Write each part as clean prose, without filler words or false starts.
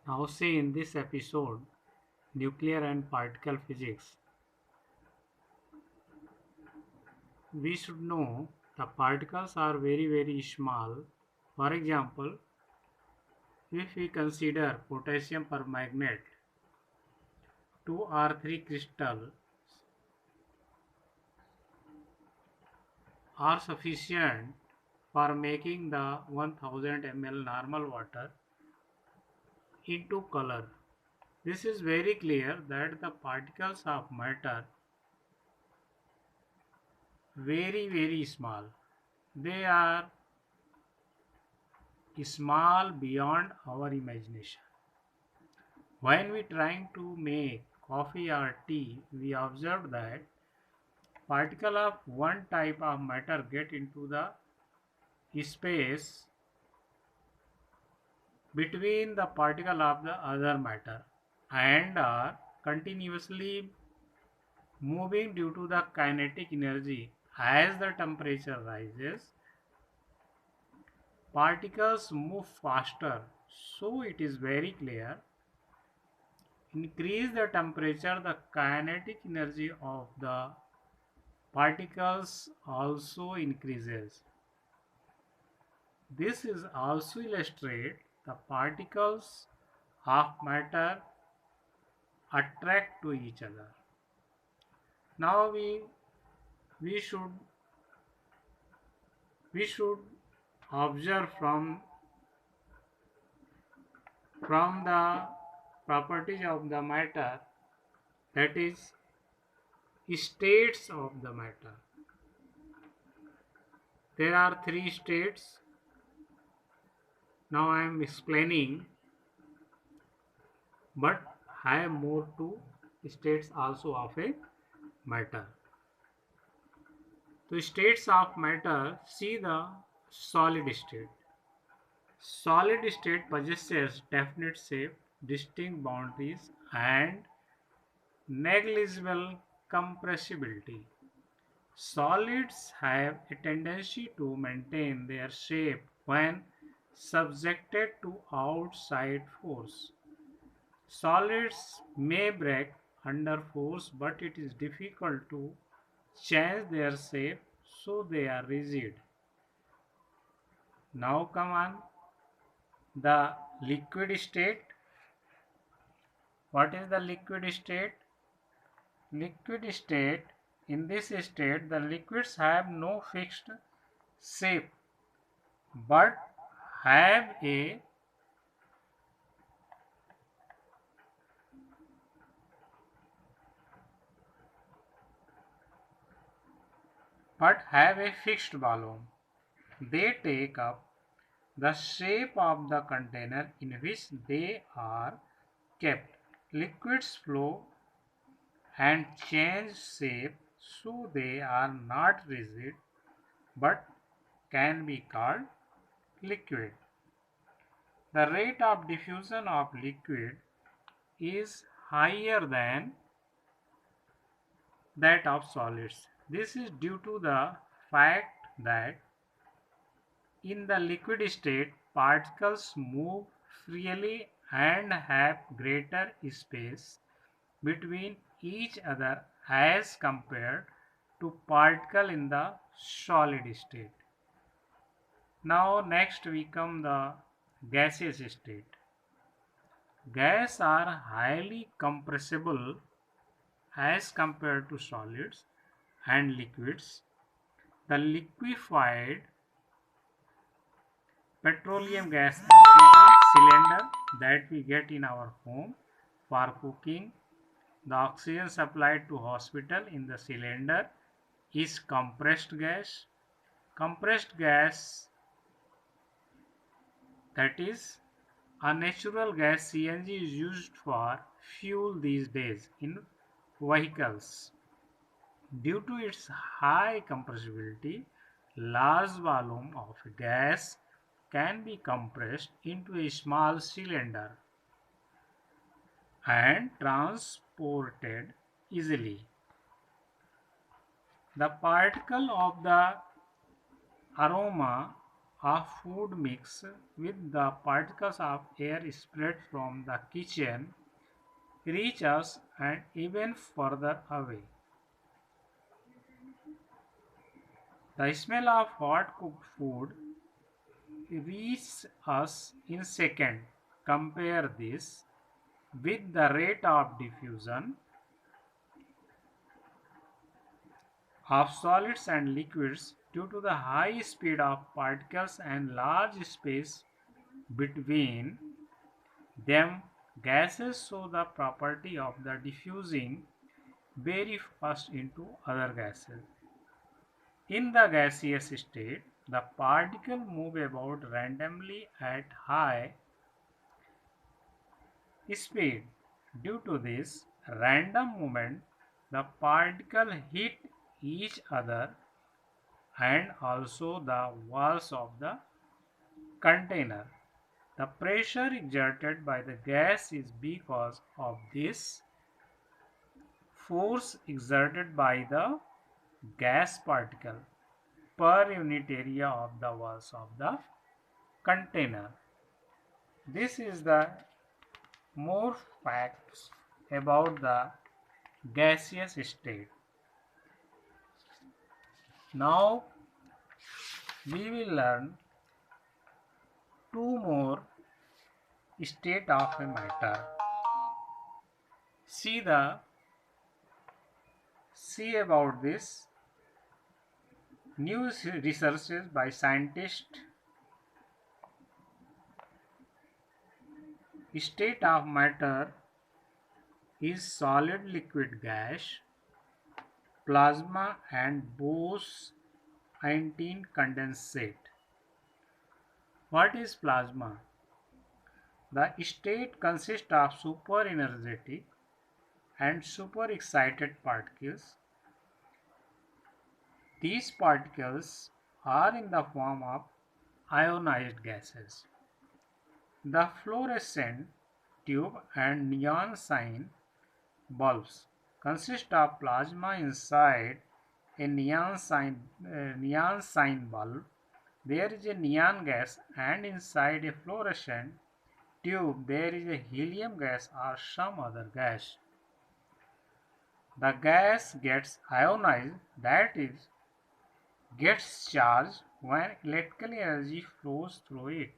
Now see in this episode, nuclear and particle physics, we should know the particles are very small. For example, if we consider potassium permanganate, 2 or 3 crystals are sufficient for making the 1000 ml normal water into color. This is very clear that the particles of matter very small. They are small beyond our imagination. When we trying to make coffee or tea, we observe that particle of one type of matter get into the space between the particle of the other matter and are continuously moving due to the kinetic energy. As the temperature rises, particles move faster. So it is very clear. Increase the temperature, the kinetic energy of the particles also increases. This is also illustrate the particles of matter attract to each other. Now we should we should observe from the properties of the matter, that is states of the matter. There are 3 states. Now I am explaining, but I have more two states also of a matter. The states of matter, see the solid state. Solid state possesses definite shape, distinct boundaries, and negligible compressibility. Solids have a tendency to maintain their shape when subjected to outside force. Solids may break under force, but it is difficult to change their shape, so they are rigid. Now come on, the liquid state. What is the liquid state? Liquid state, in this state, the liquids have no fixed shape but have a fixed volume. They take up the shape of the container in which they are kept. Liquids flow and change shape, so they are not rigid but can be called liquid. The rate of diffusion of liquid is higher than that of solids. This is due to the fact that in the liquid state, particles move freely and have greater space between each other as compared to particle in the solid state. Now next we come the gaseous state. Gas are highly compressible as compared to solids and liquids. The liquefied petroleum gas LPG cylinder that we get in our home for cooking, the oxygen supplied to hospital in the cylinder is compressed gas. Compressed gas, that is a natural gas CNG, is used for fuel these days in vehicles. Due to its high compressibility, large volume of gas can be compressed into a small cylinder and transported easily. The particle of the aroma of food mix with the particles of air spread from the kitchen reach us and even further away. The smell of hot cooked food reaches us in seconds. Compare this with the rate of diffusion of solids and liquids due to the high speed of particles and large space between them. Gases show the property of the diffusing very fast into other gases. In the gaseous state, the particles move about randomly at high speed. Due to this random movement, the particles hit each other and also the walls of the container. The pressure exerted by the gas is because of this force exerted by the gas particle per unit area of the walls of the container. This is the more facts about the gaseous state. Now we will learn two more state of a matter. See about this new researches by scientists. State of matter is solid, liquid, gas, plasma and Bose-Einstein condensate. What is plasma? The state consists of super energetic and super excited particles. These particles are in the form of ionized gases. The fluorescent tube and neon sign bulbs consist of plasma inside a neon sign bulb. There is a neon gas, and inside a fluorescent tube there is a helium gas or some other gas. The gas gets ionized, that is, gets charged when electrical energy flows through it.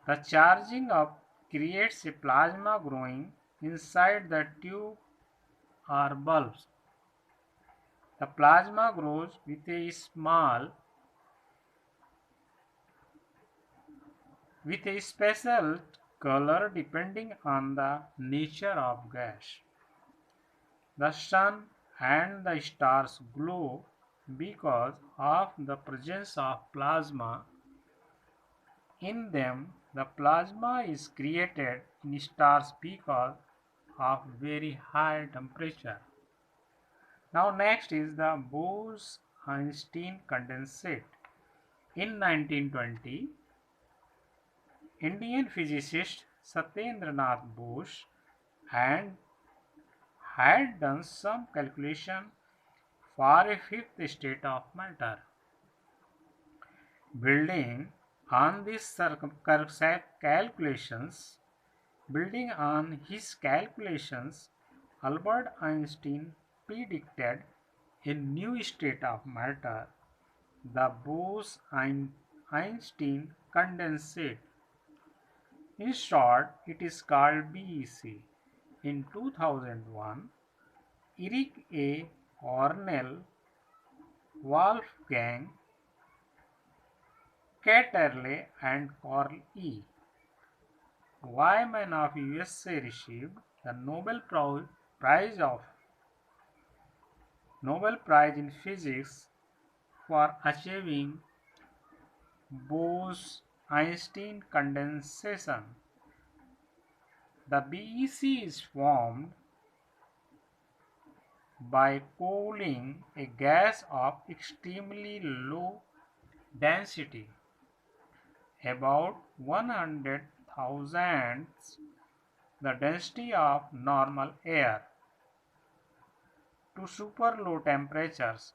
The charging up creates a plasma growing inside the tube or bulbs. The plasma grows with a special color depending on the nature of gas. The sun and the stars glow because of the presence of plasma in them. The plasma is created in stars because of very high temperature. Now next is the Bose-Einstein condensate. In 1920, Indian physicist Satyendra Nath Bose and had done some calculation for a fifth state of matter. Building on his calculations, Albert Einstein predicted a new state of matter, the Bose-Einstein condensate. In short, it is called BEC. In 2001, Eric A. Ornell, Wolfgang Ketterle and Carl E. Wyman of USA received the Nobel Prize in Physics for achieving Bose-Einstein condensation. The BEC is formed by cooling a gas of extremely low density, about 100 thousandths the density of normal air, to super low temperatures